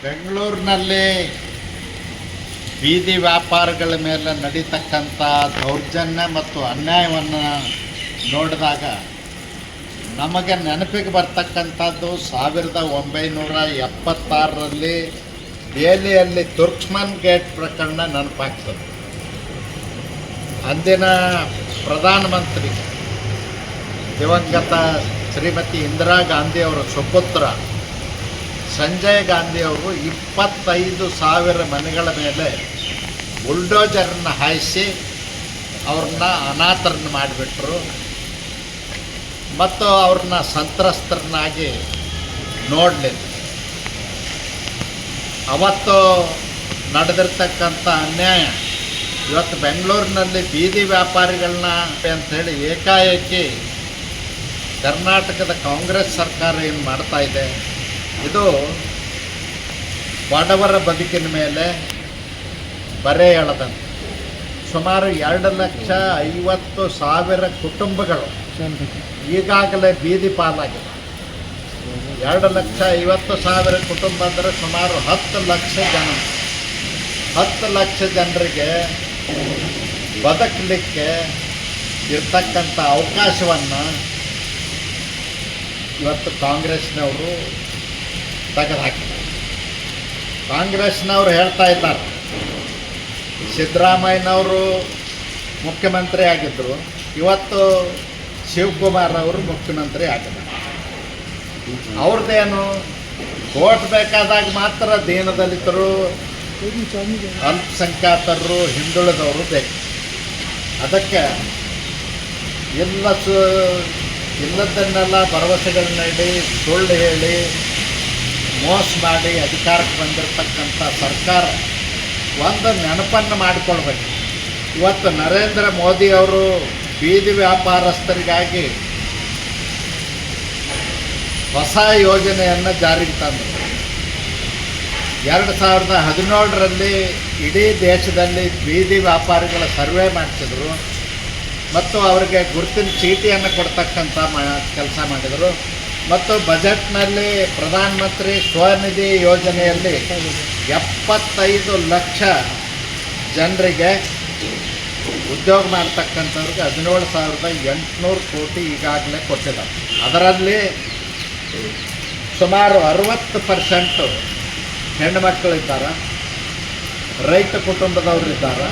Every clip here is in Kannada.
ಬೆಂಗಳೂರಿನಲ್ಲಿ ಬೀದಿ ವ್ಯಾಪಾರಗಳ ಮೇಲೆ ನಡೀತಕ್ಕಂಥ ದೌರ್ಜನ್ಯ ಮತ್ತು ಅನ್ಯಾಯವನ್ನು ನೋಡಿದಾಗ ನಮಗೆ ನೆನಪಿಗೆ ಬರ್ತಕ್ಕಂಥದ್ದು 1976ರಲ್ಲಿ ದೆಹಲಿಯಲ್ಲಿ ತುರ್ಕ್ಮನ್ ಗೇಟ್ ಪ್ರಕರಣ ನೆನಪಾಗ್ತದೆ. ಅಂದಿನ ಪ್ರಧಾನಮಂತ್ರಿ ದಿವಂಗತ ಶ್ರೀಮತಿ ಇಂದಿರಾ ಗಾಂಧಿಯವರ ಸುಪುತ್ರ ಸಂಜಯ್ ಗಾಂಧಿಯವರು 25,000 ಮನೆಗಳ ಮೇಲೆ ಬುಲ್ಡೋಜರನ್ನು ಹಾಯಿಸಿ ಅವ್ರನ್ನ ಅನಾಥರನ್ನು ಮಾಡಿಬಿಟ್ರು ಮತ್ತು ಅವ್ರನ್ನ ಸಂತ್ರಸ್ತರನ್ನಾಗಿ ನೋಡಲಿಲ್ಲ. ಅವತ್ತು ನಡೆದಿರ್ತಕ್ಕಂಥ ಅನ್ಯಾಯ ಇವತ್ತು ಬೆಂಗಳೂರಿನಲ್ಲಿ ಬೀದಿ ವ್ಯಾಪಾರಿಗಳನ್ನ ಅಂಥೇಳಿ ಏಕಾಏಕಿ ಕರ್ನಾಟಕದ ಕಾಂಗ್ರೆಸ್ ಸರ್ಕಾರ ಏನು ಮಾಡ್ತಾ ಇದೆ, ಇದು ಬಡವರ ಬದುಕಿನ ಮೇಲೆ ಬರೆ ಎಳೆದಂತೆ. ಸುಮಾರು 2,50,000 ಕುಟುಂಬಗಳು ಈಗಾಗಲೇ ಬೀದಿ ಪಾಲಾಗಿದೆ. 2,50,000 ಕುಟುಂಬ ಅಂದರೆ ಸುಮಾರು 10 ಲಕ್ಷ ಜನ. 10 ಲಕ್ಷ ಜನರಿಗೆ ಬದುಕಲಿಕ್ಕೆ ಇರ್ತಕ್ಕಂಥ ಅವಕಾಶವನ್ನು ಇವತ್ತು ಕಾಂಗ್ರೆಸ್ನವರು ತೆಗೆದುಹಾಕಿದ್ದಾರೆ. ಕಾಂಗ್ರೆಸ್ನವರು ಹೇಳ್ತಾ ಇದ್ದಾರೆ, ಸಿದ್ದರಾಮಯ್ಯನವರು ಮುಖ್ಯಮಂತ್ರಿ ಆಗಿದ್ದರು, ಇವತ್ತು ಶಿವಕುಮಾರ್ ಅವರು ಮುಖ್ಯಮಂತ್ರಿ ಆಗಿದ್ದಾರೆ. ಅವ್ರದ್ದೇನು ಓಟ್ ಬೇಕಾದಾಗ ಮಾತ್ರ ದೀನದಲಿತರು, ಅಲ್ಪಸಂಖ್ಯಾತರು, ಹಿಂದುಳಿದವರು ಬೇಕು. ಅದಕ್ಕೆ ಇಲ್ಲದನ್ನೆಲ್ಲ ಭರವಸೆಗಳನ್ನ ನೀಡಿ ಸುಳ್ಳು ಹೇಳಿ ಮೋಸ ಮಾಡಿ ಅಧಿಕಾರಕ್ಕೆ ಬಂದಿರತಕ್ಕಂಥ ಸರ್ಕಾರ ಒಂದು ನೆನಪನ್ನು ಮಾಡಿಕೊಳ್ಬೇಕು. ಇವತ್ತು ನರೇಂದ್ರ ಮೋದಿಯವರು ಬೀದಿ ವ್ಯಾಪಾರಸ್ಥರಿಗಾಗಿ ಹೊಸ ಯೋಜನೆಯನ್ನು ಜಾರಿಗೆ ತಂದರು. 2017ರಲ್ಲಿ ಇಡೀ ದೇಶದಲ್ಲಿ ಬೀದಿ ವ್ಯಾಪಾರಿಗಳ ಸರ್ವೆ ಮಾಡಿಸಿದ್ರು ಮತ್ತು ಅವರಿಗೆ ಗುರುತಿನ ಚೀಟಿಯನ್ನು ಕೊಡ್ತಕ್ಕಂಥ ಕೆಲಸ ಮಾಡಿದರು. ಮತ್ತು ಬಜೆಟ್ನಲ್ಲಿ ಪ್ರಧಾನಮಂತ್ರಿ ಸ್ವನಿಧಿ ಯೋಜನೆಯಲ್ಲಿ 75 ಲಕ್ಷ ಜನರಿಗೆ ಉದ್ಯೋಗ ಮಾಡ್ತಕ್ಕಂಥವ್ರಿಗೆ 17,800 ಕೋಟಿ ಈಗಾಗಲೇ ಕೊಟ್ಟಿದ್ದಾರೆ. ಅದರಲ್ಲಿ ಸುಮಾರು 60% ಹೆಣ್ಣುಮಕ್ಕಳಿದ್ದಾರೆ, ರೈತ ಕುಟುಂಬದವರಿದ್ದಾರೆ.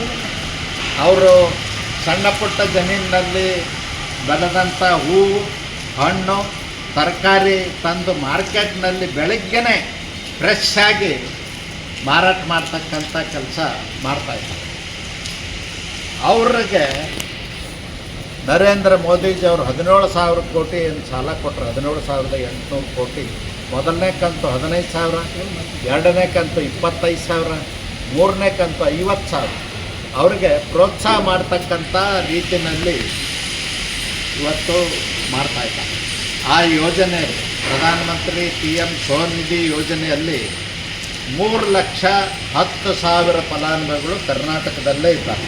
ಅವರು ಸಣ್ಣ ಪುಟ್ಟ ಜಮೀನಿನಲ್ಲಿ ಬೆಳೆದಂಥ ಹೂವು, ಹಣ್ಣು, ತರಕಾರಿ ತಂದು ಮಾರ್ಕೆಟ್ನಲ್ಲಿ ಬೆಳಗ್ಗೆನೇ ಫ್ರೆಶ್ ಆಗಿ ಮಾರಾಟ ಮಾಡ್ತಕ್ಕಂಥ ಕೆಲಸ ಮಾಡ್ತಾಯಿದ್ದಾರೆ. ಅವ್ರಿಗೆ ನರೇಂದ್ರ ಮೋದಿಜಿಯವರು 17,000 ಕೋಟಿ ಏನು ಸಾಲ ಕೊಟ್ಟರು. 17,800 ಕೋಟಿ ಮೊದಲನೇ ಕಂತು 15,000, ಎರಡನೇ ಕಂತು 25,000, ಮೂರನೇ ಕಂತು 50,000 ಅವ್ರಿಗೆ ಪ್ರೋತ್ಸಾಹ ಮಾಡ್ತಕ್ಕಂಥ ರೀತಿಯಲ್ಲಿ ಇವತ್ತು ಮಾಡ್ತಾಯಿದ್ದಾರೆ. ಆ ಯೋಜನೆ ಪ್ರಧಾನಮಂತ್ರಿ PM ಸ್ವನಿಧಿ ಯೋಜನೆಯಲ್ಲಿ 3,10,000 ಫಲಾನುಭವಿಗಳು ಕರ್ನಾಟಕದಲ್ಲೇ ಇದ್ದಾರೆ.